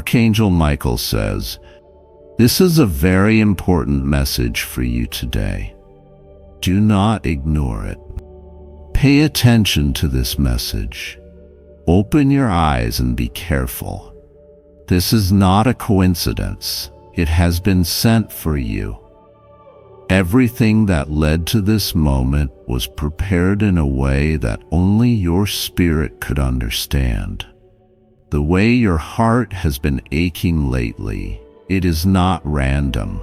Archangel Michael says, "This is a very important message for you today. Do not ignore it. Pay attention to this message. Open your eyes and be careful. This is not a coincidence. It has been sent for you. Everything that led to this moment was prepared in a way that only your spirit could understand. The way your heart has been aching lately, it is not random.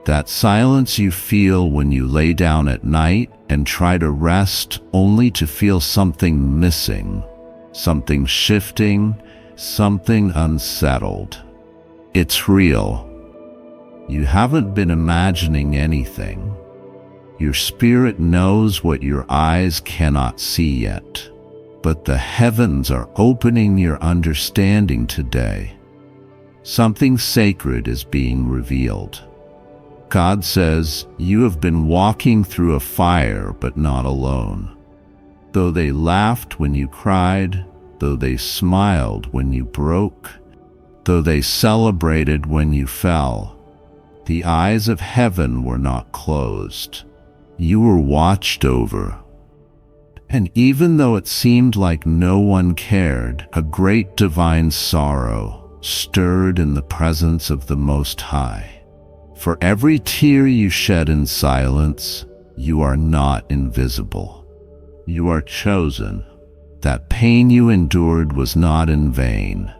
That silence you feel when you lay down at night and try to rest only to feel something missing, something shifting, something unsettled. It's real. You haven't been imagining anything. Your spirit knows what your eyes cannot see yet, but the heavens are opening your understanding today. Something sacred is being revealed. God says, you have been walking through a fire, but not alone. Though they laughed when you cried, though they smiled when you broke, though they celebrated when you fell, the eyes of heaven were not closed. You were watched over. And even though it seemed like no one cared, a great divine sorrow stirred in the presence of the Most High. For every tear you shed in silence, you are not invisible. You are chosen. That pain you endured was not in vain.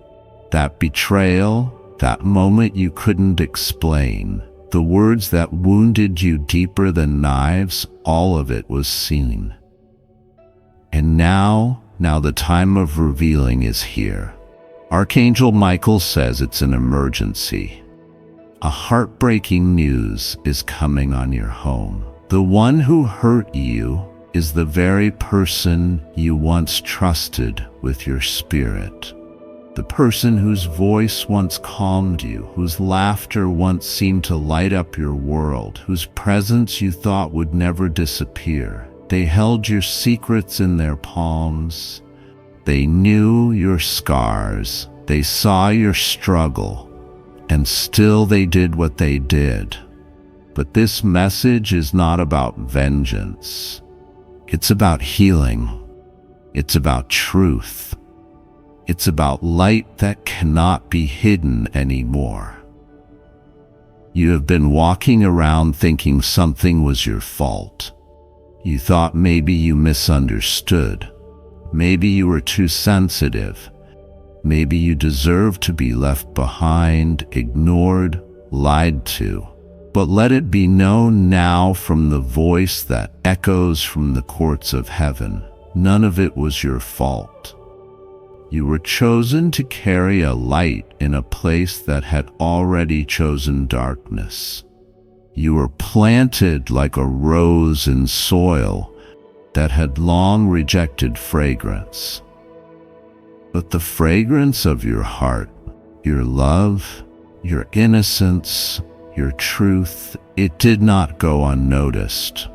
That betrayal, that moment you couldn't explain, the words that wounded you deeper than knives, all of it was seen. And now the time of revealing is here. Archangel Michael says it's an emergency. A heartbreaking news is coming on your home. The one who hurt you is the very person you once trusted with your spirit. The person whose voice once calmed you, whose laughter once seemed to light up your world, whose presence you thought would never disappear. They held your secrets in their palms. They knew your scars. They saw your struggle. And still they did what they did. But this message is not about vengeance. It's about healing. It's about truth. It's about light that cannot be hidden anymore. You have been walking around thinking something was your fault. You thought maybe you misunderstood. Maybe you were too sensitive. Maybe you deserved to be left behind, ignored, lied to. But let it be known now from the voice that echoes from the courts of heaven, none of it was your fault. You were chosen to carry a light in a place that had already chosen darkness. You were planted like a rose in soil that had long rejected fragrance. But the fragrance of your heart, your love, your innocence, your truth, it did not go unnoticed.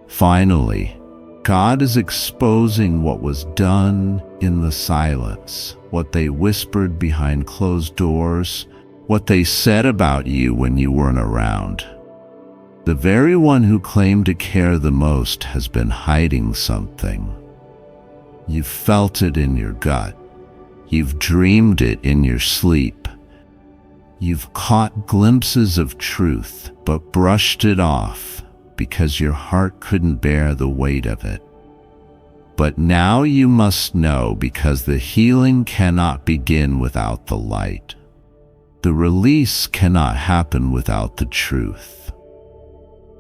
Finally, God is exposing what was done in the silence, what they whispered behind closed doors, what they said about you when you weren't around. The very one who claimed to care the most has been hiding something. You've felt it in your gut. You've dreamed it in your sleep. You've caught glimpses of truth, but brushed it off because your heart couldn't bear the weight of it. But now you must know, because the healing cannot begin without the light. The release cannot happen without the truth.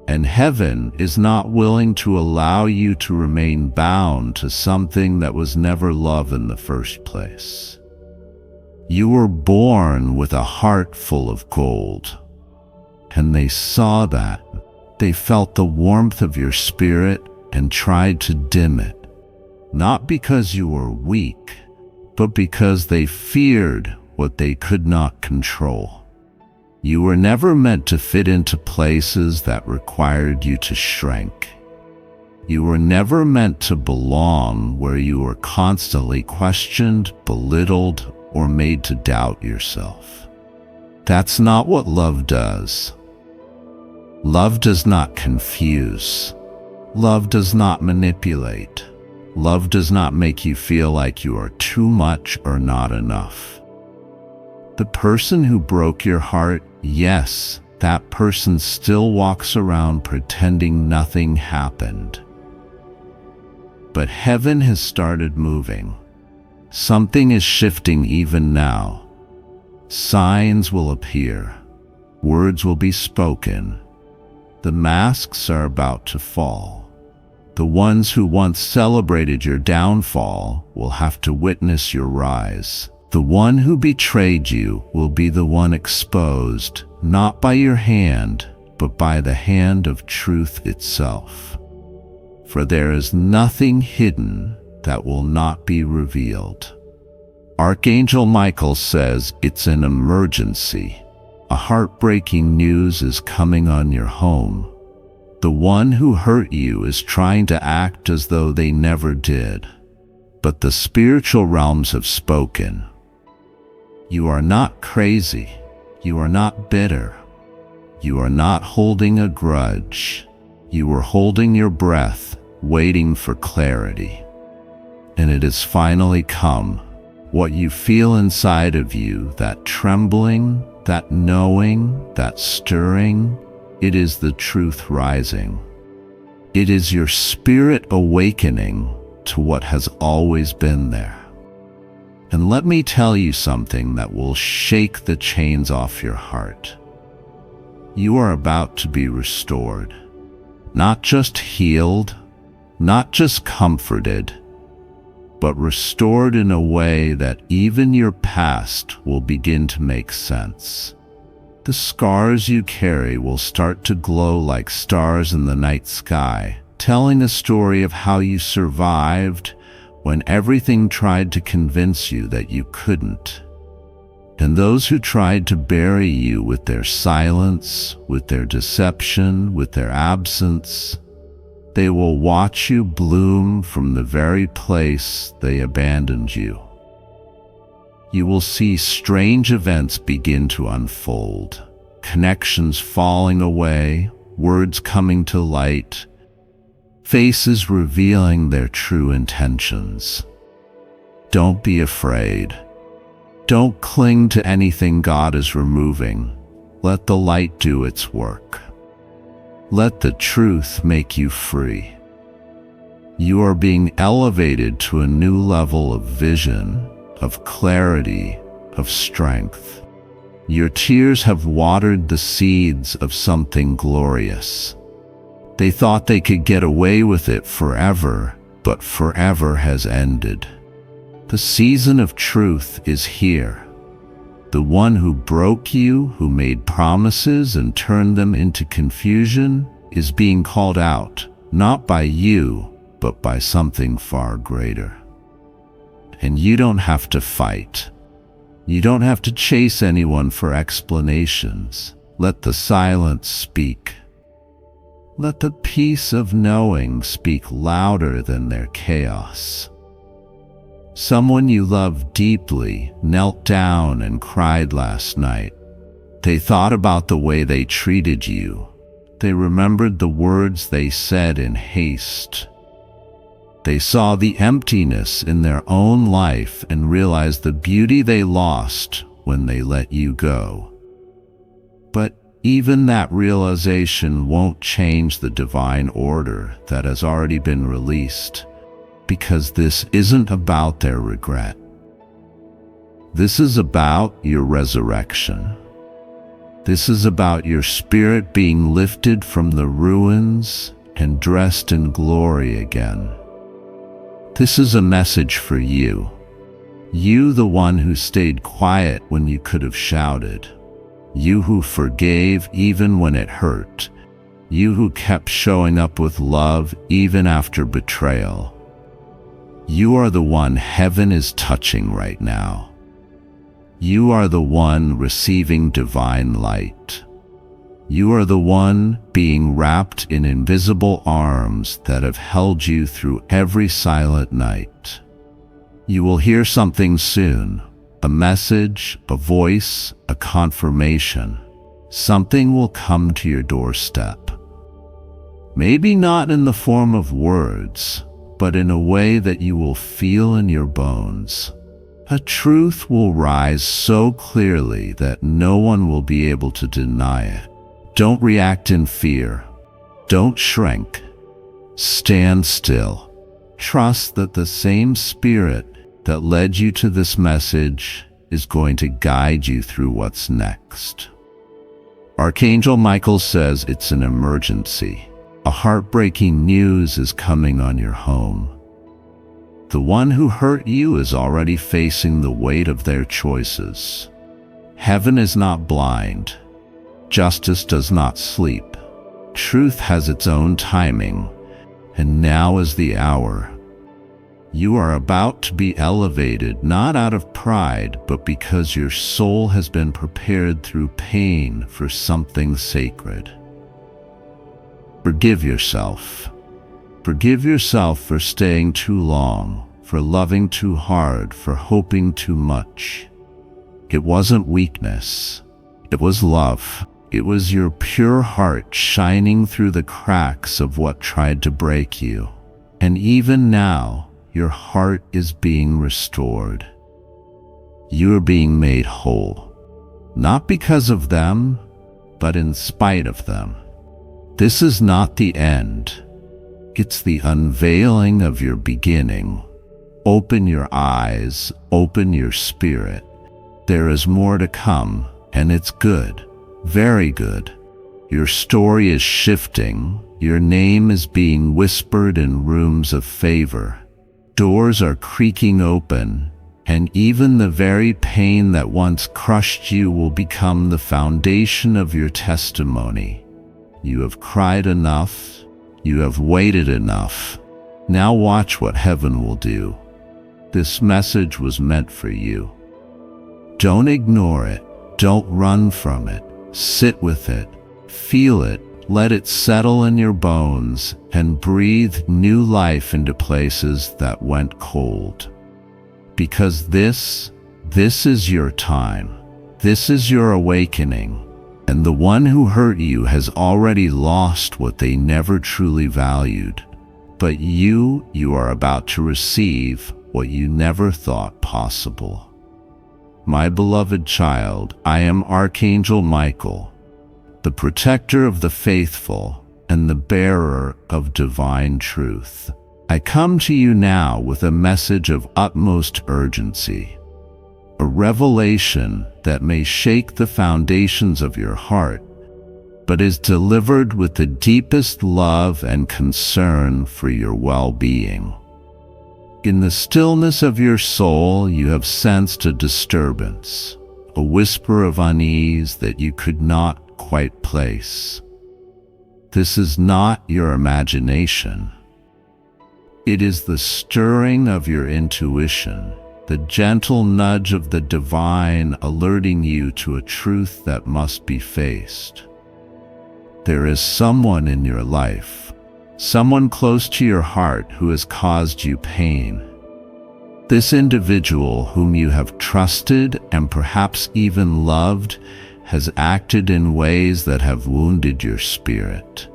And heaven is not willing to allow you to remain bound to something that was never love in the first place. You were born with a heart full of gold, and they saw that. They felt the warmth of your spirit and tried to dim it, not because you were weak, but because they feared what they could not control. You were never meant to fit into places that required you to shrink. You were never meant to belong where you were constantly questioned, belittled, or made to doubt yourself. That's not what love does. Love does not confuse. Love does not manipulate. Love does not make you feel like you are too much or not enough. The person who broke your heart, yes, that person still walks around pretending nothing happened. But heaven has started moving. Something is shifting even now. Signs will appear. Words will be spoken. The masks are about to fall. The ones who once celebrated your downfall will have to witness your rise. The one who betrayed you will be the one exposed, not by your hand, but by the hand of truth itself. For there is nothing hidden that will not be revealed. Archangel Michael says it's an emergency. A heartbreaking news is coming on your home. The one who hurt you is trying to act as though they never did. But the spiritual realms have spoken. You are not crazy. You are not bitter. You are not holding a grudge. You are holding your breath, waiting for clarity. And it has finally come. What you feel inside of you, that trembling, that knowing, that stirring, it is the truth rising. It is your spirit awakening to what has always been there. And let me tell you something that will shake the chains off your heart. You are about to be restored. Not just healed, not just comforted, but restored in a way that even your past will begin to make sense. The scars you carry will start to glow like stars in the night sky, telling a story of how you survived when everything tried to convince you that you couldn't. And those who tried to bury you with their silence, with their deception, with their absence, they will watch you bloom from the very place they abandoned you. You will see strange events begin to unfold, connections falling away, words coming to light, faces revealing their true intentions. Don't be afraid. Don't cling to anything God is removing. Let the light do its work. Let the truth make you free. You are being elevated to a new level of vision, of clarity, of strength. Your tears have watered the seeds of something glorious. They thought they could get away with it forever, but forever has ended. The season of truth is here. The one who broke you, who made promises and turned them into confusion, is being called out, not by you, but by something far greater. And you don't have to fight. You don't have to chase anyone for explanations. Let the silence speak. Let the peace of knowing speak louder than their chaos. Someone you love deeply knelt down and cried last night. They thought about the way they treated you. They remembered the words they said in haste. They saw the emptiness in their own life and realized the beauty they lost when they let you go. But even that realization won't change the divine order that has already been released, because this isn't about their regret. This is about your resurrection. This is about your spirit being lifted from the ruins and dressed in glory again. This is a message for you. You, the one who stayed quiet when you could have shouted. You who forgave even when it hurt. You who kept showing up with love even after betrayal. You are the one heaven is touching right now. You are the one receiving divine light. You are the one being wrapped in invisible arms that have held you through every silent night. You will hear something soon, a message, a voice, a confirmation. Something will come to your doorstep. Maybe not in the form of words, but in a way that you will feel in your bones. A truth will rise so clearly that no one will be able to deny it. Don't react in fear. Don't shrink. Stand still. Trust that the same spirit that led you to this message is going to guide you through what's next. Archangel Michael says it's an emergency. A heartbreaking news is coming on your home. The one who hurt you is already facing the weight of their choices. Heaven is not blind. Justice does not sleep. Truth has its own timing, and now is the hour. You are about to be elevated not out of pride, but because your soul has been prepared through pain for something sacred. Forgive yourself. Forgive yourself for staying too long, for loving too hard, for hoping too much. It wasn't weakness. It was love. It was your pure heart shining through the cracks of what tried to break you. And even now, your heart is being restored. You are being made whole, not because of them, but in spite of them. This is not the end. It's the unveiling of your beginning. Open your eyes, open your spirit. There is more to come, and it's good, very good. Your story is shifting. Your name is being whispered in rooms of favor. Doors are creaking open, and even the very pain that once crushed you will become the foundation of your testimony. You have cried enough. You have waited enough. Now watch what heaven will do. This message was meant for you. Don't ignore it. Don't run from it. Sit with it. Feel it. Let it settle in your bones and breathe new life into places that went cold. Because this is your time. This is your awakening. And the one who hurt you has already lost what they never truly valued. But you are about to receive what you never thought possible. My beloved child, I am Archangel Michael, the protector of the faithful and the bearer of divine truth. I come to you now with a message of utmost urgency, a revelation that may shake the foundations of your heart, but is delivered with the deepest love and concern for your well-being. In the stillness of your soul, you have sensed a disturbance, a whisper of unease that you could not quite place. This is not your imagination. It is the stirring of your intuition, the gentle nudge of the divine alerting you to a truth that must be faced. There is someone in your life, someone close to your heart who has caused you pain. This individual whom you have trusted and perhaps even loved has acted in ways that have wounded your spirit.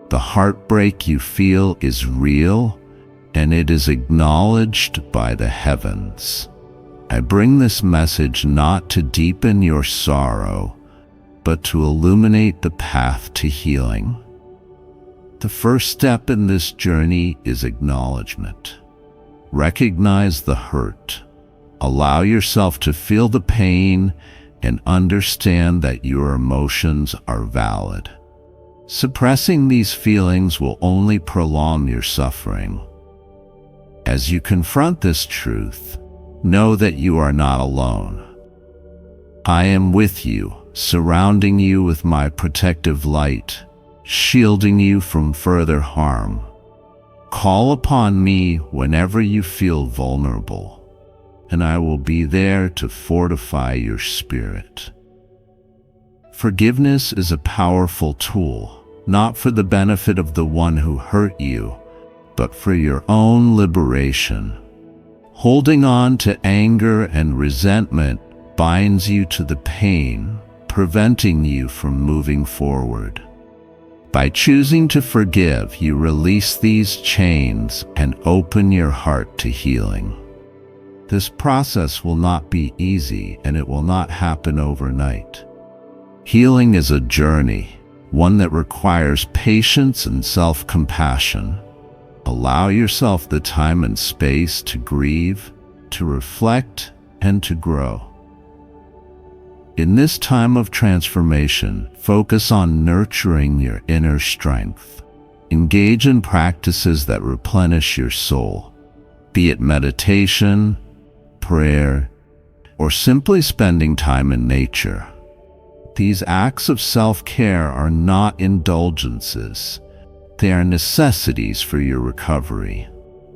The heartbreak you feel is real, and it is acknowledged by the heavens. I bring this message not to deepen your sorrow, but to illuminate the path to healing. The first step in this journey is acknowledgement. Recognize the hurt. Allow yourself to feel the pain and understand that your emotions are valid. Suppressing these feelings will only prolong your suffering. As you confront this truth, know that you are not alone. I am with you, surrounding you with my protective light, shielding you from further harm. Call upon me whenever you feel vulnerable, and I will be there to fortify your spirit. Forgiveness is a powerful tool, not for the benefit of the one who hurt you, but for your own liberation. Holding on to anger and resentment binds you to the pain, preventing you from moving forward. By choosing to forgive, you release these chains and open your heart to healing. This process will not be easy, and it will not happen overnight. Healing is a journey, one that requires patience and self-compassion. Allow yourself the time and space to grieve, to reflect, and to grow. In this time of transformation, focus on nurturing your inner strength. Engage in practices that replenish your soul, be it meditation, prayer, or simply spending time in nature. These acts of self-care are not indulgences. They are necessities for your recovery.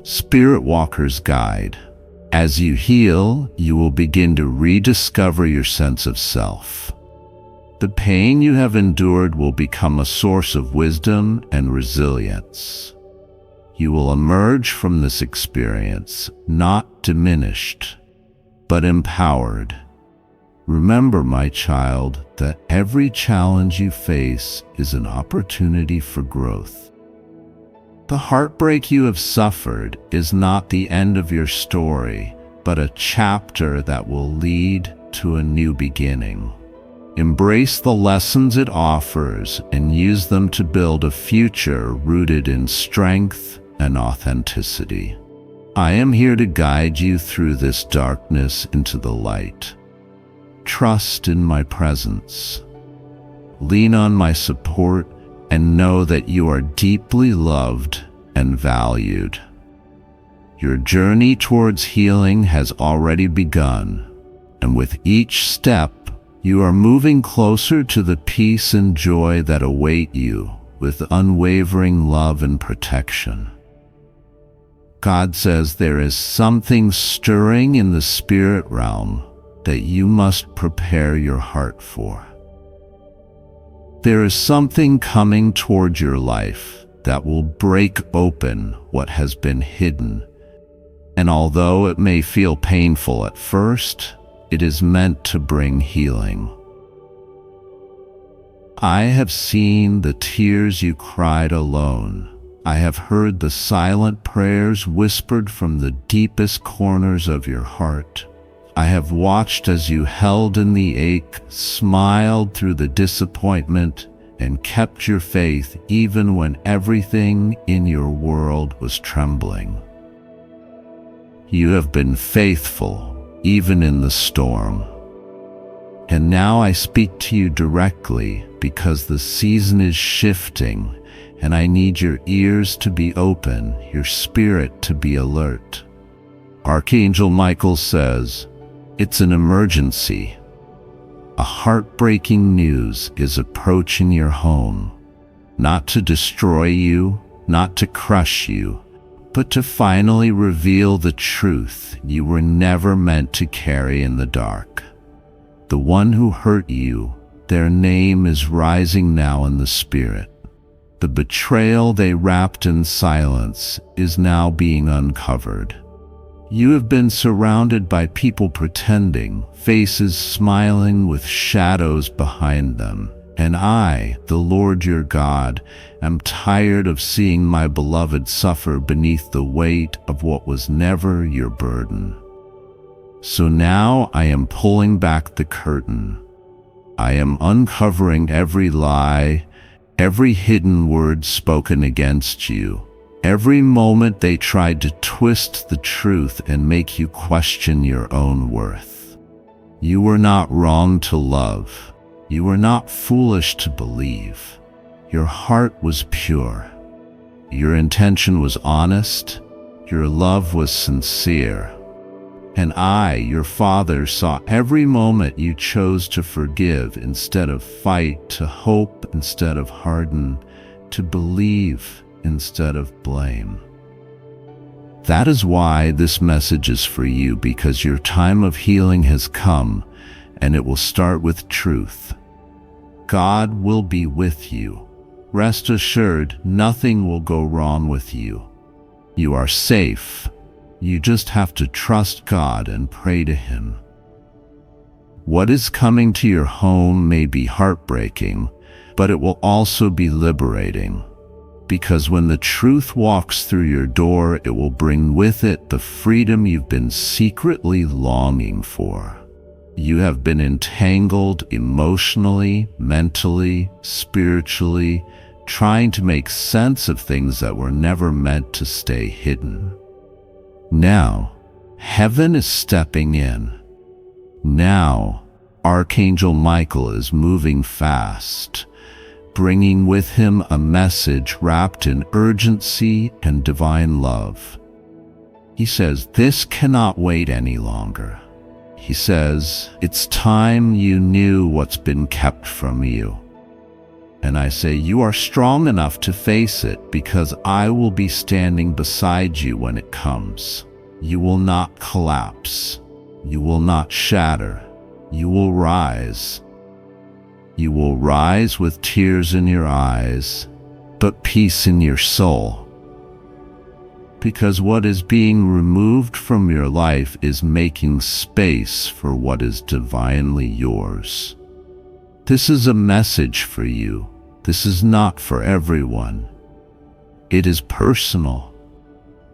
Spirit Walker's Guide. As you heal, you will begin to rediscover your sense of self. The pain you have endured will become a source of wisdom and resilience. You will emerge from this experience not diminished, but empowered. Remember, my child, that every challenge you face is an opportunity for growth. The heartbreak you have suffered is not the end of your story, but a chapter that will lead to a new beginning. Embrace the lessons it offers and use them to build a future rooted in strength and authenticity. I am here to guide you through this darkness into the light. Trust in my presence. Lean on my support and know that you are deeply loved and valued. Your journey towards healing has already begun, and with each step, you are moving closer to the peace and joy that await you with unwavering love and protection. God says there is something stirring in the spirit realm that you must prepare your heart for. There is something coming toward your life that will break open what has been hidden, and although it may feel painful at first, it is meant to bring healing. I have seen the tears you cried alone. I have heard the silent prayers whispered from the deepest corners of your heart. I have watched as you held in the ache, smiled through the disappointment, and kept your faith even when everything in your world was trembling. You have been faithful, even in the storm. And now I speak to you directly because the season is shifting, and I need your ears to be open, your spirit to be alert. Archangel Michael says, "It's an emergency. A heartbreaking news is approaching your home, not to destroy you, not to crush you, but to finally reveal the truth you were never meant to carry in the dark. The one who hurt you, their name is rising now in the spirit. The betrayal they wrapped in silence is now being uncovered. You have been surrounded by people pretending, faces smiling with shadows behind them. And I, the Lord your God, am tired of seeing my beloved suffer beneath the weight of what was never your burden. So now I am pulling back the curtain. I am uncovering every lie, every hidden word spoken against you. Every moment they tried to twist the truth and make you question your own worth. You were not wrong to love. You were not foolish to believe. Your heart was pure. Your intention was honest. Your love was sincere. And I, your Father, saw every moment you chose to forgive instead of fight, to hope instead of harden, to believe instead of blame. That is why this message is for you, because your time of healing has come, and it will start with truth. God will be with you. Rest assured, nothing will go wrong with you. You are safe. You just have to trust God and pray to Him. What is coming to your home may be heartbreaking, but it will also be liberating. Because when the truth walks through your door, it will bring with it the freedom you've been secretly longing for. You have been entangled emotionally, mentally, spiritually, trying to make sense of things that were never meant to stay hidden. Now, heaven is stepping in. Now, Archangel Michael is moving fast, bringing with him a message wrapped in urgency and divine love. He says, this cannot wait any longer. He says, it's time you knew what's been kept from you. And I say, you are strong enough to face it because I will be standing beside you when it comes. You will not collapse. You will not shatter. You will rise. You will rise with tears in your eyes, but peace in your soul. Because what is being removed from your life is making space for what is divinely yours. This is a message for you. This is not for everyone. It is personal,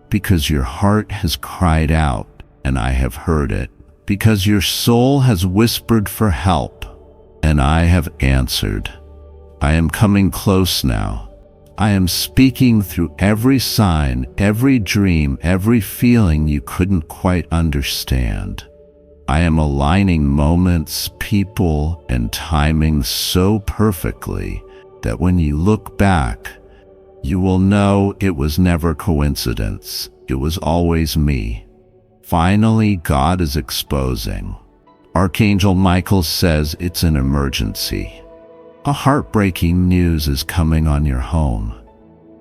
because your heart has cried out, and I have heard it, because your soul has whispered for help, and I have answered. I am coming close now. I am speaking through every sign, every dream, every feeling you couldn't quite understand. I am aligning moments, people, and timing so perfectly that when you look back, you will know it was never coincidence. It was always me. Finally, God is exposing. Archangel Michael says it's an emergency. A heartbreaking news is coming on your home.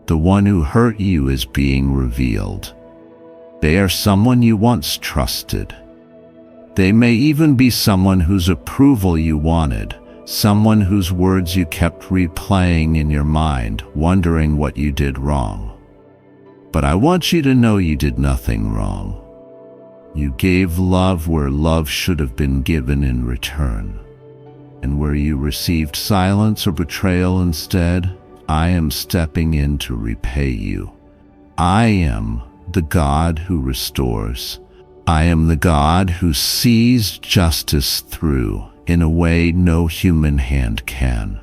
The one who hurt you is being revealed. They are someone you once trusted. They may even be someone whose approval you wanted, someone whose words you kept replaying in your mind, wondering what you did wrong. But I want you to know you did nothing wrong. You gave love where love should have been given in return. And where you received silence or betrayal instead, I am stepping in to repay you. I am the God who restores. I am the God who sees justice through in a way no human hand can.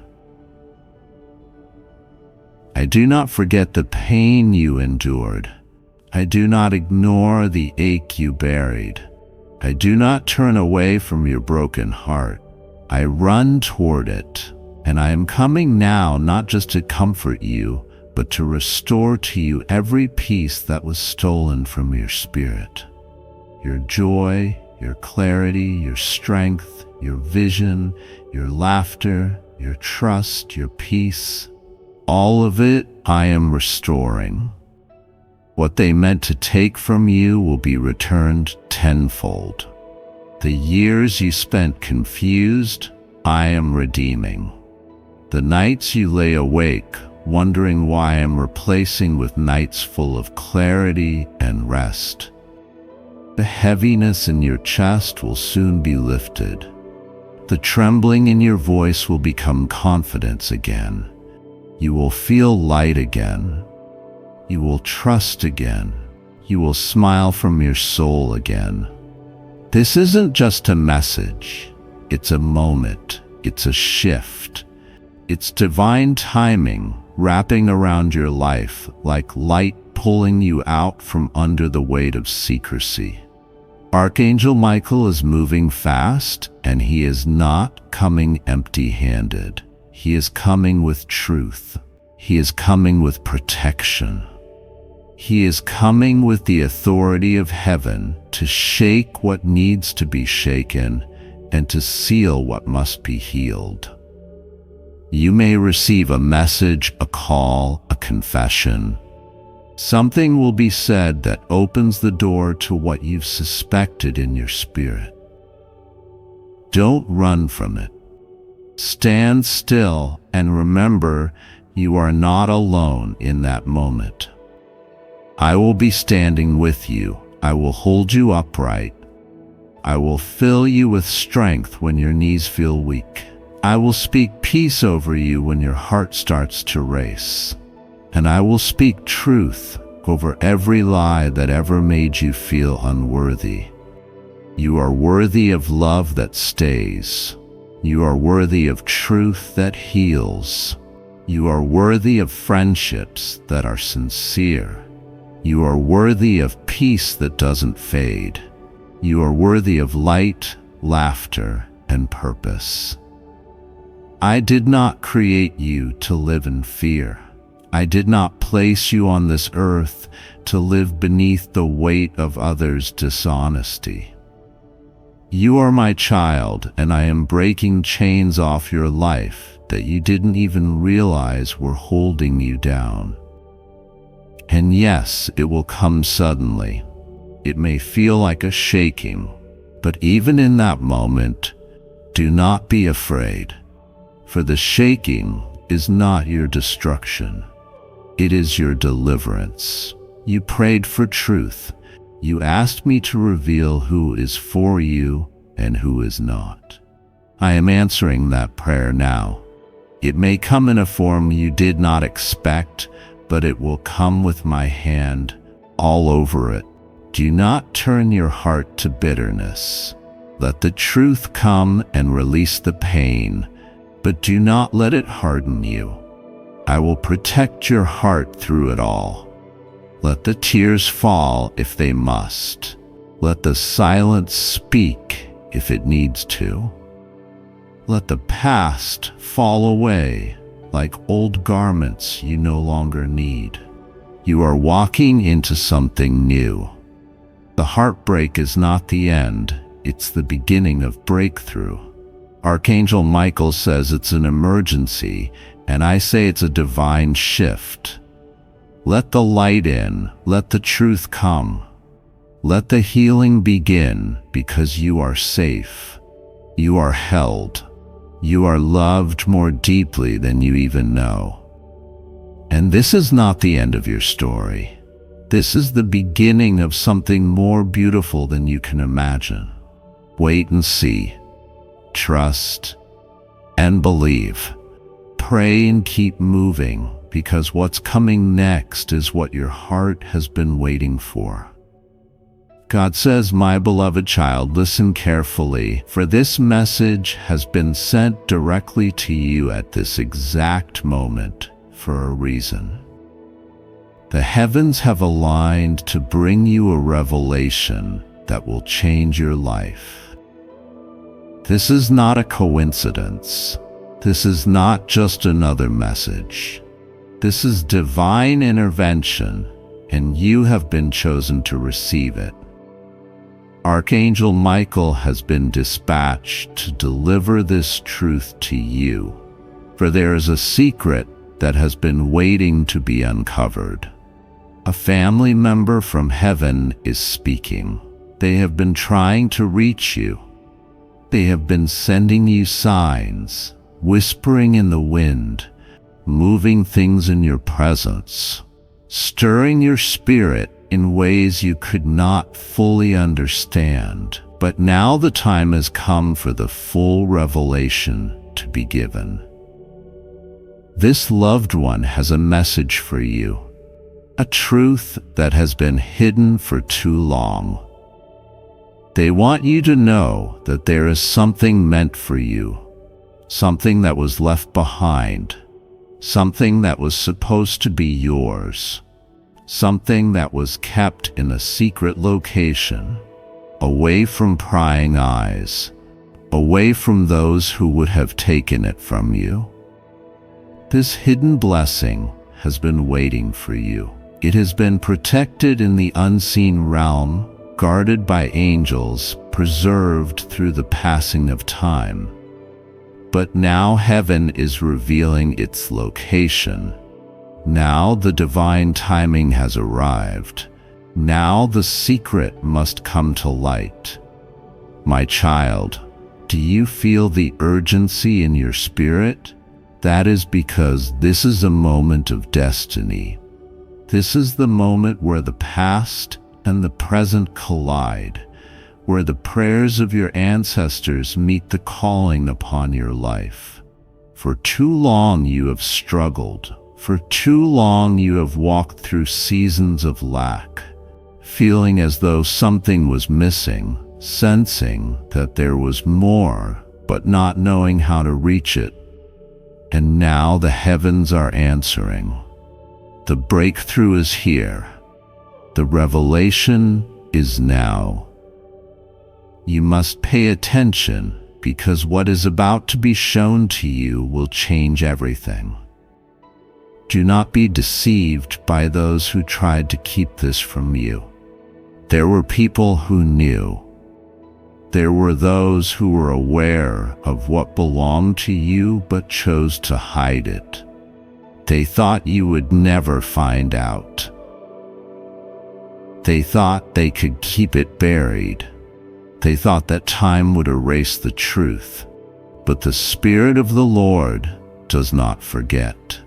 I do not forget the pain you endured. I do not ignore the ache you buried. I do not turn away from your broken heart. I run toward it, and I am coming now not just to comfort you, but to restore to you every piece that was stolen from your spirit. Your joy, your clarity, your strength, your vision, your laughter, your trust, your peace. All of it I am restoring. What they meant to take from you will be returned tenfold. The years you spent confused, I am redeeming. The nights you lay awake, wondering why I am replacing with nights full of clarity and rest. The heaviness in your chest will soon be lifted. The trembling in your voice will become confidence again. You will feel light again. You will trust again. You will smile from your soul again. This isn't just a message. It's a moment. It's a shift. It's divine timing wrapping around your life like light pulling you out from under the weight of secrecy. Archangel Michael is moving fast, and he is not coming empty-handed. He is coming with truth. He is coming with protection. He is coming with the authority of heaven to shake what needs to be shaken and to seal what must be healed. You may receive a message, a call, a confession. Something will be said that opens the door to what you've suspected in your spirit. Don't run from it. Stand still and remember you are not alone in that moment. I will be standing with you. I will hold you upright. I will fill you with strength when your knees feel weak. I will speak peace over you when your heart starts to race. And I will speak truth over every lie that ever made you feel unworthy. You are worthy of love that stays. You are worthy of truth that heals. You are worthy of friendships that are sincere. You are worthy of peace that doesn't fade. You are worthy of light, laughter, and purpose. I did not create you to live in fear. I did not place you on this earth to live beneath the weight of others' dishonesty. You are my child, and I am breaking chains off your life that you didn't even realize were holding you down. And yes, it will come suddenly. It may feel like a shaking, but even in that moment, do not be afraid, for the shaking is not your destruction. It is your deliverance. You prayed for truth. You asked me to reveal who is for you and who is not. I am answering that prayer now. It may come in a form you did not expect, but it will come with my hand all over it. Do not turn your heart to bitterness. Let the truth come and release the pain, but do not let it harden you. I will protect your heart through it all. Let the tears fall if they must. Let the silence speak if it needs to. Let the past fall away like old garments you no longer need. You are walking into something new. The heartbreak is not the end, it's the beginning of breakthrough. Archangel Michael says it's an emergency, and I say it's a divine shift. Let the light in, let the truth come. Let the healing begin, because you are safe. You are held. You are loved more deeply than you even know. And this is not the end of your story. This is the beginning of something more beautiful than you can imagine. Wait and see. Trust and believe. Pray and keep moving, because what's coming next is what your heart has been waiting for. God says, my beloved child, listen carefully, for this message has been sent directly to you at this exact moment for a reason. The heavens have aligned to bring you a revelation that will change your life. This is not a coincidence. This is not just another message. This is divine intervention, and you have been chosen to receive it. Archangel Michael has been dispatched to deliver this truth to you, for there is a secret that has been waiting to be uncovered. A family member from heaven is speaking. They have been trying to reach you. They have been sending you signs, whispering in the wind, moving things in your presence, stirring your spirit in ways you could not fully understand. But now the time has come for the full revelation to be given. This loved one has a message for you, a truth that has been hidden for too long. They want you to know that there is something meant for you, something that was left behind, something that was supposed to be yours, something that was kept in a secret location, away from prying eyes, away from those who would have taken it from you. This hidden blessing has been waiting for you. It has been protected in the unseen realm, guarded by angels, preserved through the passing of time. But now heaven is revealing its location. Now the divine timing has arrived. Now the secret must come to light. My child, do you feel the urgency in your spirit? That is because this is a moment of destiny. This is the moment where the past and the present collide, where the prayers of your ancestors meet the calling upon your life. For too long you have struggled. For too long you have walked through seasons of lack, feeling as though something was missing, sensing that there was more, but not knowing how to reach it. And now the heavens are answering. The breakthrough is here. The revelation is now. You must pay attention, because what is about to be shown to you will change everything. Do not be deceived by those who tried to keep this from you. There were people who knew. There were those who were aware of what belonged to you but chose to hide it. They thought you would never find out. They thought they could keep it buried. They thought that time would erase the truth. But the Spirit of the Lord does not forget.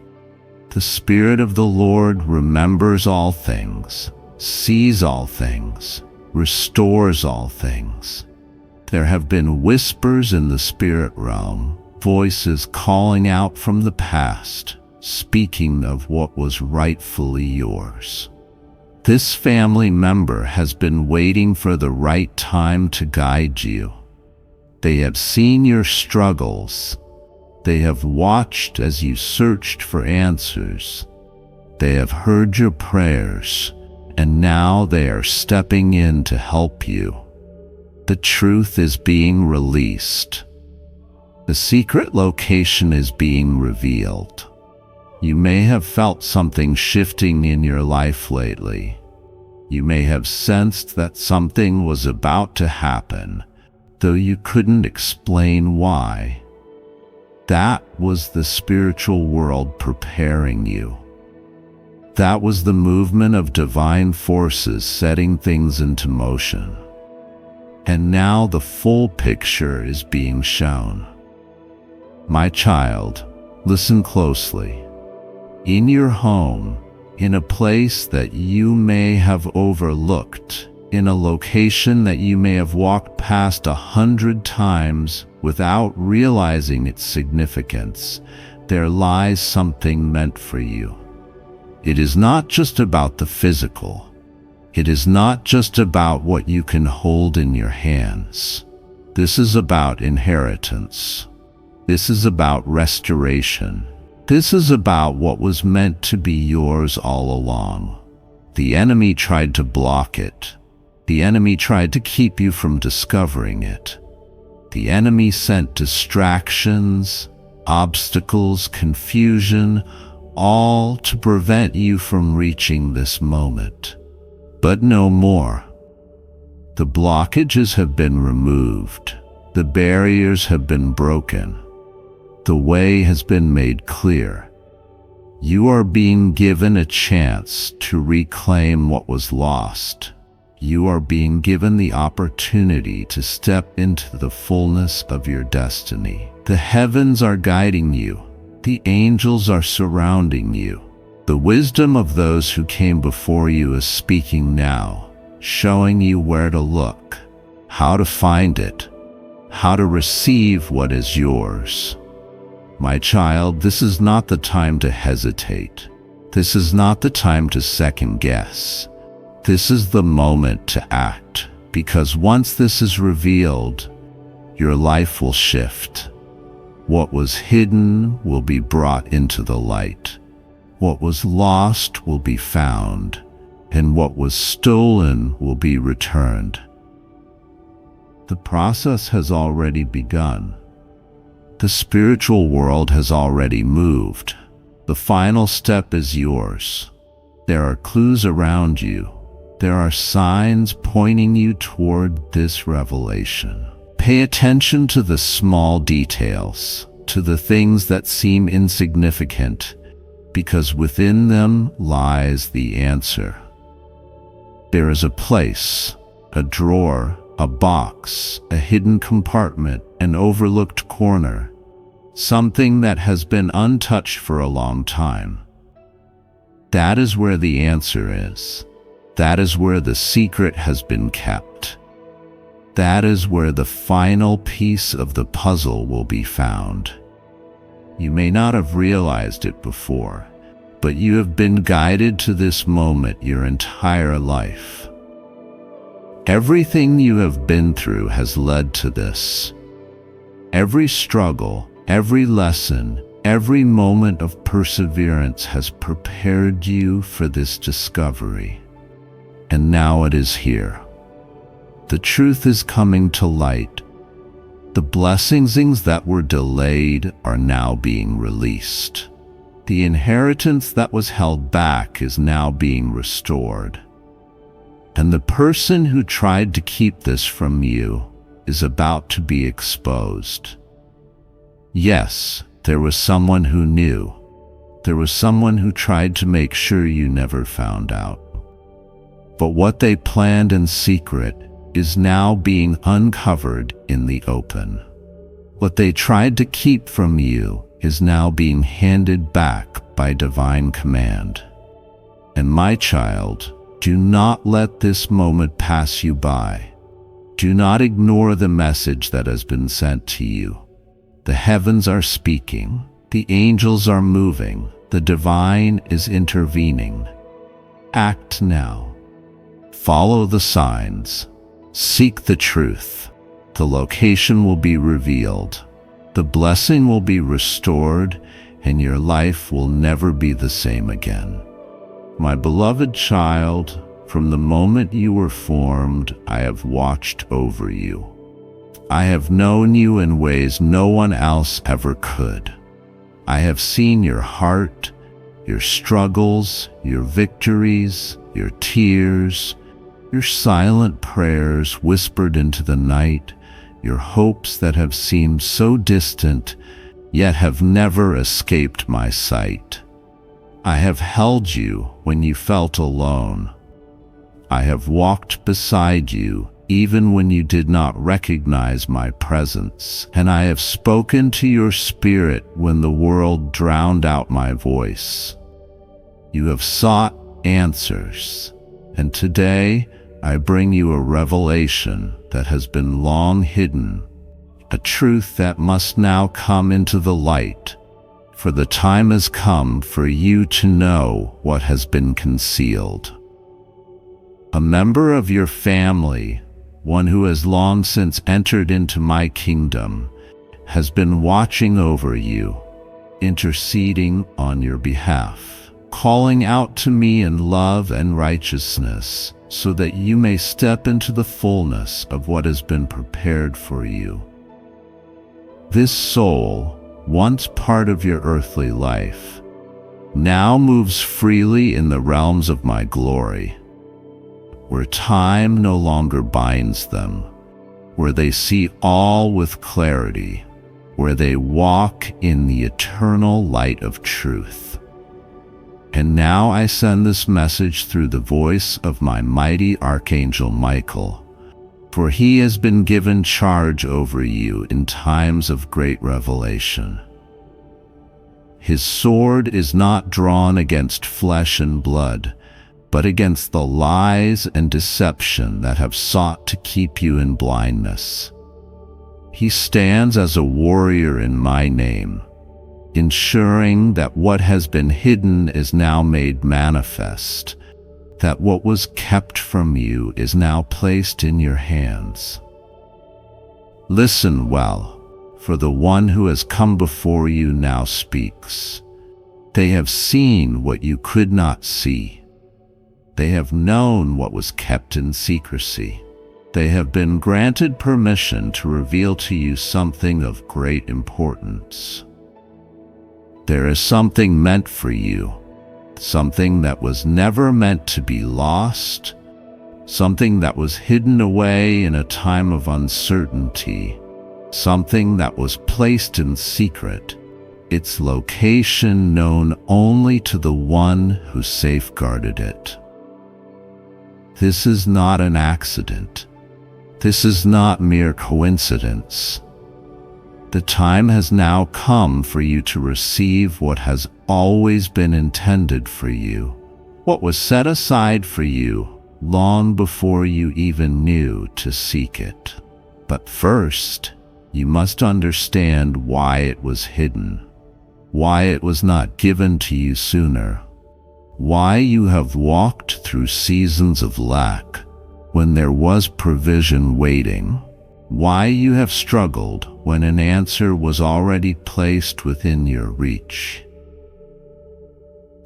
The Spirit of the Lord remembers all things, sees all things, restores all things. There have been whispers in the spirit realm, voices calling out from the past, speaking of what was rightfully yours. This family member has been waiting for the right time to guide you. They have seen your struggles. They have watched as you searched for answers. They have heard your prayers, and now they are stepping in to help you. The truth is being released. The secret location is being revealed. You may have felt something shifting in your life lately. You may have sensed that something was about to happen, though you couldn't explain why. That was the spiritual world preparing you. That was the movement of divine forces setting things into motion. And now the full picture is being shown. My child, listen closely. In your home, in a place that you may have overlooked, in a location that you may have walked past 100 times without realizing its significance, there lies something meant for you. It is not just about the physical. It is not just about what you can hold in your hands. This is about inheritance. This is about restoration. This is about what was meant to be yours all along. The enemy tried to block it. The enemy tried to keep you from discovering it. The enemy sent distractions, obstacles, confusion, all to prevent you from reaching this moment. But no more. The blockages have been removed. The barriers have been broken. The way has been made clear. You are being given a chance to reclaim what was lost. You are being given the opportunity to step into the fullness of your destiny. The heavens are guiding you. The angels are surrounding you. The wisdom of those who came before you is speaking now, showing you where to look, how to find it, how to receive what is yours. My child, this is not the time to hesitate. This is not the time to second guess. This is the moment to act, because once this is revealed, your life will shift. What was hidden will be brought into the light. What was lost will be found, and what was stolen will be returned. The process has already begun. The spiritual world has already moved. The final step is yours. There are clues around you. There are signs pointing you toward this revelation. Pay attention to the small details, to the things that seem insignificant, because within them lies the answer. There is a place, a drawer, a box, a hidden compartment, an overlooked corner, something that has been untouched for a long time. That is where the answer is. That is where the secret has been kept. That is where the final piece of the puzzle will be found. You may not have realized it before, but you have been guided to this moment your entire life. Everything you have been through has led to this. Every struggle, every lesson, every moment of perseverance has prepared you for this discovery. And now it is here. The truth is coming to light. The blessings that were delayed are now being released. The inheritance that was held back is now being restored. And the person who tried to keep this from you is about to be exposed. Yes, there was someone who knew. There was someone who tried to make sure you never found out. But what they planned in secret is now being uncovered in the open. What they tried to keep from you is now being handed back by divine command. And my child, do not let this moment pass you by. Do not ignore the message that has been sent to you. The heavens are speaking, the angels are moving, the divine is intervening. Act now. Follow the signs. Seek the truth. The location will be revealed. The blessing will be restored, and your life will never be the same again. My beloved child, from the moment you were formed, I have watched over you. I have known you in ways no one else ever could. I have seen your heart, your struggles, your victories, your tears, your silent prayers whispered into the night, your hopes that have seemed so distant, yet have never escaped my sight. I have held you when you felt alone. I have walked beside you even when you did not recognize my presence, and I have spoken to your spirit when the world drowned out my voice. You have sought answers, and today I bring you a revelation that has been long hidden, a truth that must now come into the light, for the time has come for you to know what has been concealed. A member of your family, one who has long since entered into my kingdom, has been watching over you, interceding on your behalf, calling out to me in love and righteousness, so that you may step into the fullness of what has been prepared for you. This soul, once part of your earthly life, now moves freely in the realms of my glory, where time no longer binds them, where they see all with clarity, where they walk in the eternal light of truth. And now I send this message through the voice of my mighty Archangel Michael, for he has been given charge over you in times of great revelation. His sword is not drawn against flesh and blood, but against the lies and deception that have sought to keep you in blindness. He stands as a warrior in my name, ensuring that what has been hidden is now made manifest, that what was kept from you is now placed in your hands. Listen well, for the one who has come before you now speaks. They have seen what you could not see. They have known what was kept in secrecy. They have been granted permission to reveal to you something of great importance. There is something meant for you, something that was never meant to be lost, something that was hidden away in a time of uncertainty, something that was placed in secret, its location known only to the one who safeguarded it. This is not an accident. This is not mere coincidence. The time has now come for you to receive what has always been intended for you, what was set aside for you, long before you even knew to seek it. But first, you must understand why it was hidden, why it was not given to you sooner, why you have walked through seasons of lack when there was provision waiting, why you have struggled when an answer was already placed within your reach.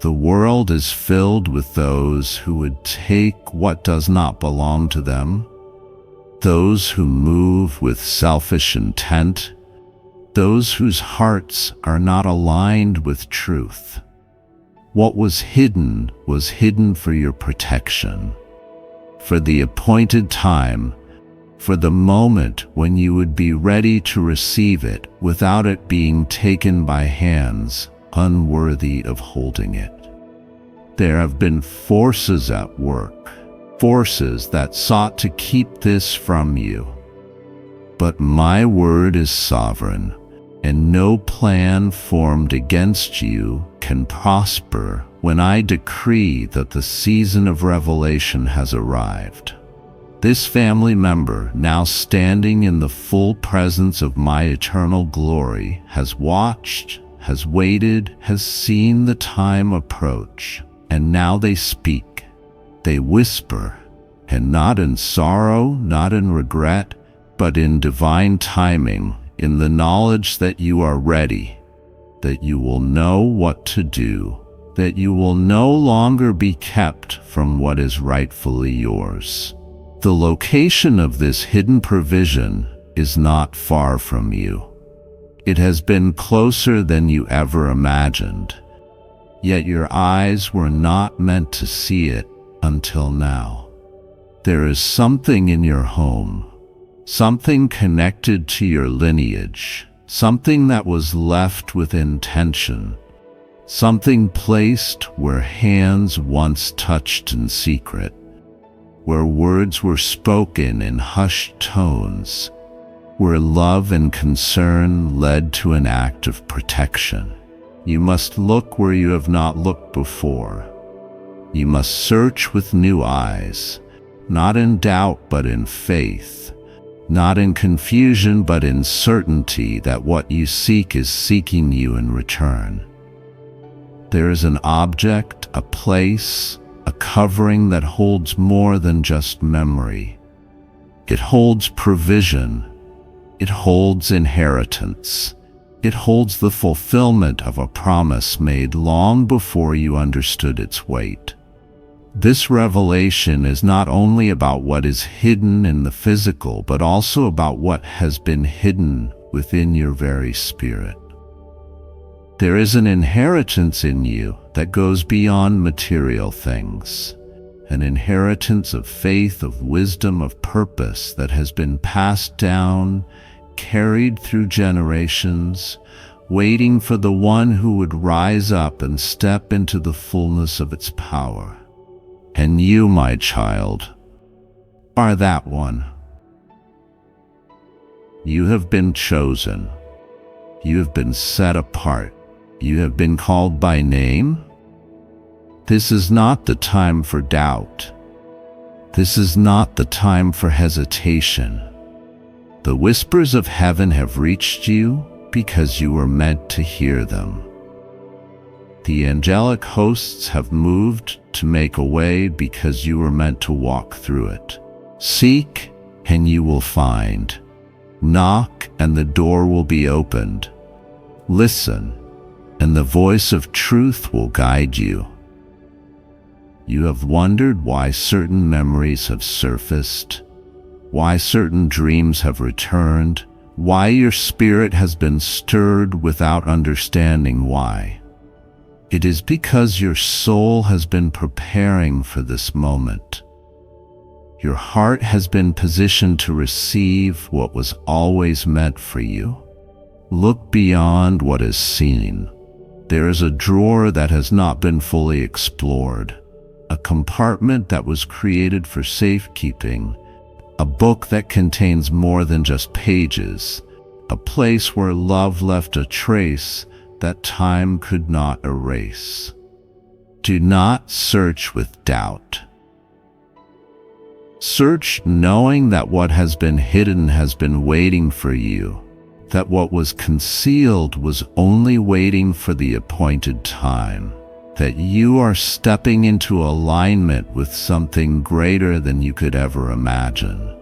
The world is filled with those who would take what does not belong to them, those who move with selfish intent, those whose hearts are not aligned with truth. What was hidden for your protection, for the appointed time, for the moment when you would be ready to receive it without it being taken by hands unworthy of holding it. There have been forces at work, forces that sought to keep this from you. But my word is sovereign, and no plan formed against you can prosper when I decree that the season of revelation has arrived. This family member, now standing in the full presence of my eternal glory, has watched, has waited, has seen the time approach, and now they speak. They whisper, and not in sorrow, not in regret, but in divine timing, in the knowledge that you are ready, that you will know what to do, that you will no longer be kept from what is rightfully yours. The location of this hidden provision is not far from you. It has been closer than you ever imagined, yet your eyes were not meant to see it until now. There is something in your home, something connected to your lineage, something that was left with intention, something placed where hands once touched in secret, where words were spoken in hushed tones, where love and concern led to an act of protection. You must look where you have not looked before. You must search with new eyes, not in doubt but in faith, not in confusion but in certainty that what you seek is seeking you in return. There is an object, a place, a covering that holds more than just memory. It holds provision. It holds inheritance. It holds the fulfillment of a promise made long before you understood its weight. This revelation is not only about what is hidden in the physical, but also about what has been hidden within your very spirit. There is an inheritance in you that goes beyond material things, an inheritance of faith, of wisdom, of purpose that has been passed down, carried through generations, waiting for the one who would rise up and step into the fullness of its power. And you, my child, are that one. You have been chosen. You have been set apart. You have been called by name. This is not the time for doubt. This is not the time for hesitation. The whispers of heaven have reached you because you were meant to hear them. The angelic hosts have moved to make a way because you were meant to walk through it. Seek, and you will find. Knock, and the door will be opened. Listen, and the voice of truth will guide you. You have wondered why certain memories have surfaced, why certain dreams have returned, why your spirit has been stirred without understanding why. It is because your soul has been preparing for this moment. Your heart has been positioned to receive what was always meant for you. Look beyond what is seen. There is a drawer that has not been fully explored, a compartment that was created for safekeeping, a book that contains more than just pages, a place where love left a trace that time could not erase. Do not search with doubt. Search knowing that what has been hidden has been waiting for you, that what was concealed was only waiting for the appointed time, that you are stepping into alignment with something greater than you could ever imagine.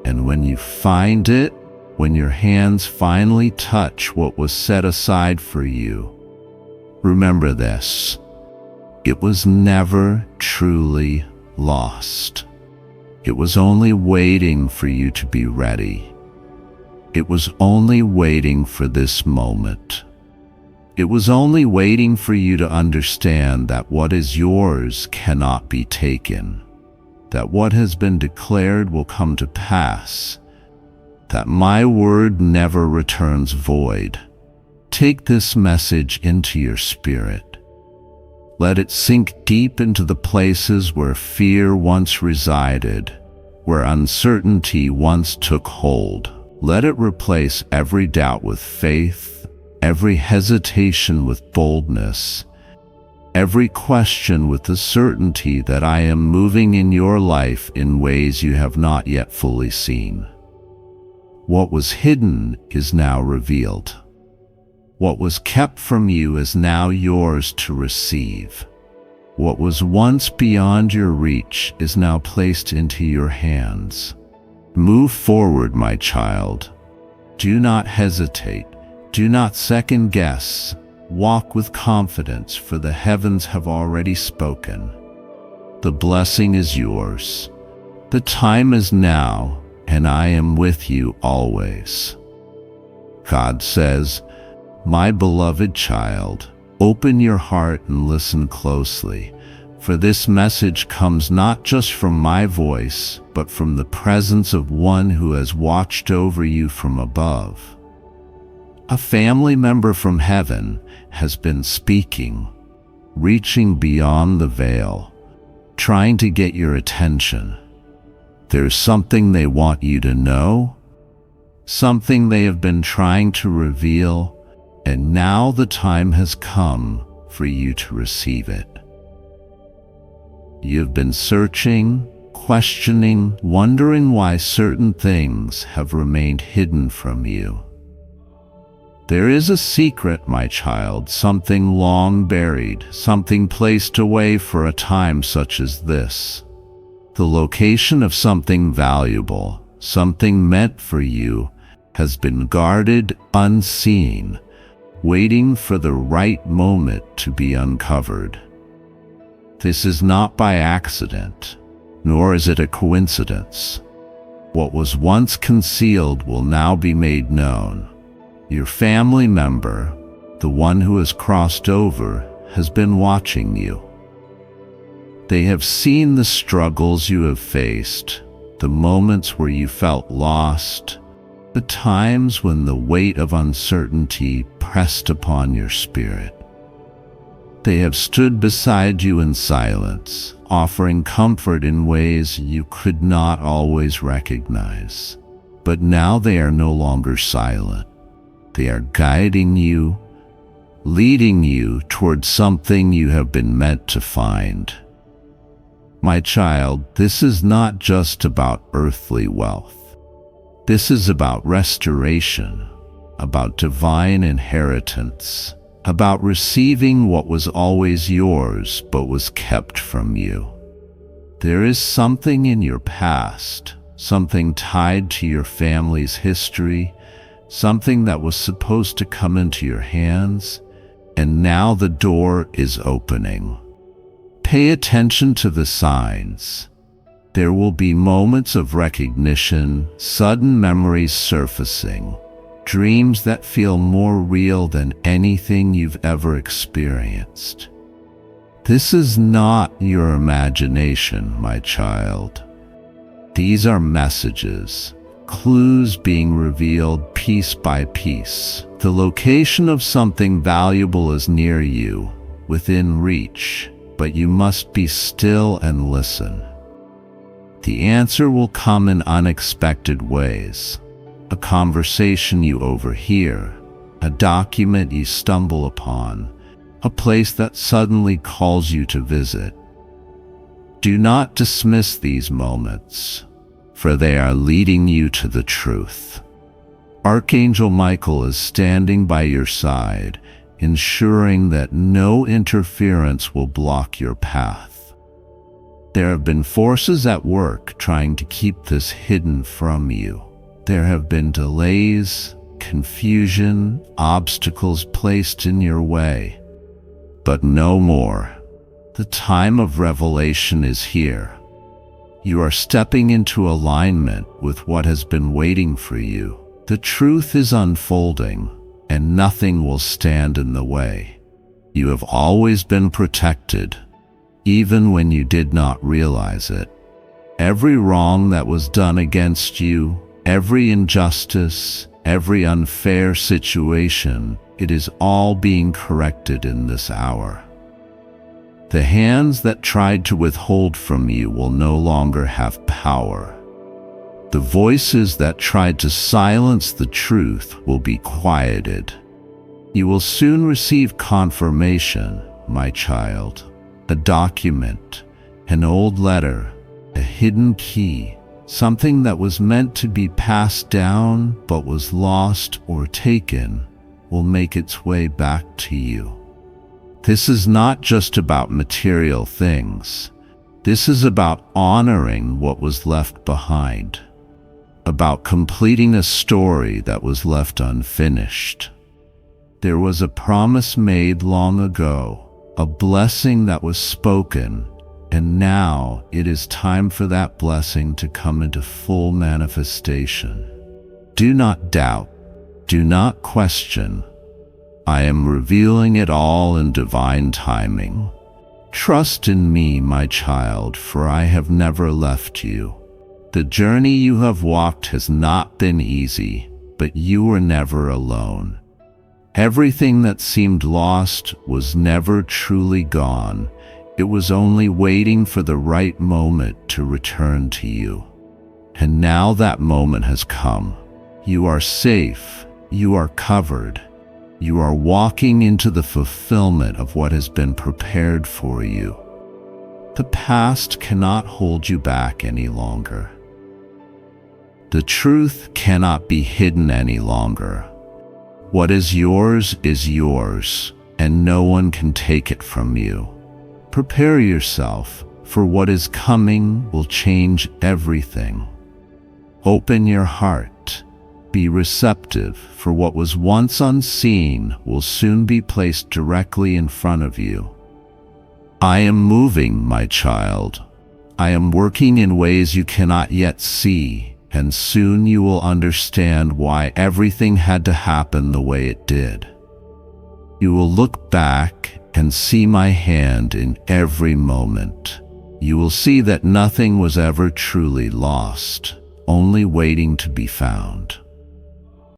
And when you find it, when your hands finally touch what was set aside for you, remember this: it was never truly lost. It was only waiting for you to be ready. It was only waiting for this moment. It was only waiting for you to understand that what is yours cannot be taken, that what has been declared will come to pass, that my word never returns void. Take this message into your spirit. Let it sink deep into the places where fear once resided, where uncertainty once took hold. Let it replace every doubt with faith, every hesitation with boldness, every question with the certainty that I am moving in your life in ways you have not yet fully seen. What was hidden is now revealed. What was kept from you is now yours to receive. What was once beyond your reach is now placed into your hands. Move forward, my child. Do not hesitate. Do not second guess. Walk with confidence, for the heavens have already spoken. The blessing is yours. The time is now, and I am with you always. God says, my beloved child, open your heart and listen closely, for this message comes not just from my voice, but from the presence of one who has watched over you from above. A family member from heaven has been speaking, reaching beyond the veil, trying to get your attention. There's something they want you to know, something they have been trying to reveal, and now the time has come for you to receive it. You've been searching, questioning, wondering why certain things have remained hidden from you. There is a secret, my child, something long buried, something placed away for a time such as this. The location of something valuable, something meant for you, has been guarded unseen, waiting for the right moment to be uncovered. This is not by accident, nor is it a coincidence. What was once concealed will now be made known. Your family member, the one who has crossed over, has been watching you. They have seen the struggles you have faced, the moments where you felt lost, the times when the weight of uncertainty pressed upon your spirit. They have stood beside you in silence, offering comfort in ways you could not always recognize. But now they are no longer silent. They are guiding you, leading you towards something you have been meant to find. My child, this is not just about earthly wealth. This is about restoration, about divine inheritance, about receiving what was always yours but was kept from you. There is something in your past, something tied to your family's history, something that was supposed to come into your hands, and now the door is opening. Pay attention to the signs. There will be moments of recognition, sudden memories surfacing, dreams that feel more real than anything you've ever experienced. This is not your imagination, my child. These are messages, clues being revealed piece by piece. The location of something valuable is near you, within reach, but you must be still and listen. The answer will come in unexpected ways. A conversation you overhear, a document you stumble upon, a place that suddenly calls you to visit. Do not dismiss these moments, for they are leading you to the truth. Archangel Michael is standing by your side, ensuring that no interference will block your path. There have been forces at work trying to keep this hidden from you. There have been delays, confusion, obstacles placed in your way. But no more. The time of revelation is here. You are stepping into alignment with what has been waiting for you. The truth is unfolding, and nothing will stand in the way. You have always been protected, even when you did not realize it. Every wrong that was done against you, every injustice, every unfair situation, it is all being corrected in this hour. The hands that tried to withhold from you will no longer have power. The voices that tried to silence the truth will be quieted. You will soon receive confirmation, my child. A document, an old letter, a hidden key, something that was meant to be passed down but was lost or taken, will make its way back to you. This is not just about material things. This is about honoring what was left behind, about completing a story that was left unfinished. There was a promise made long ago, a blessing that was spoken, and now it is time for that blessing to come into full manifestation. Do not doubt, do not question. I am revealing it all in divine timing. Trust in me, my child, for I have never left you. The journey you have walked has not been easy, but you were never alone. Everything that seemed lost was never truly gone. It was only waiting for the right moment to return to you. And now that moment has come. You are safe. You are covered. You are walking into the fulfillment of what has been prepared for you. The past cannot hold you back any longer. The truth cannot be hidden any longer. What is yours, and no one can take it from you. Prepare yourself, for what is coming will change everything. Open your heart. Be receptive, for what was once unseen will soon be placed directly in front of you. I am moving, my child. I am working in ways you cannot yet see, and soon you will understand why everything had to happen the way it did. You will look back and see my hand in every moment. You will see that nothing was ever truly lost, only waiting to be found.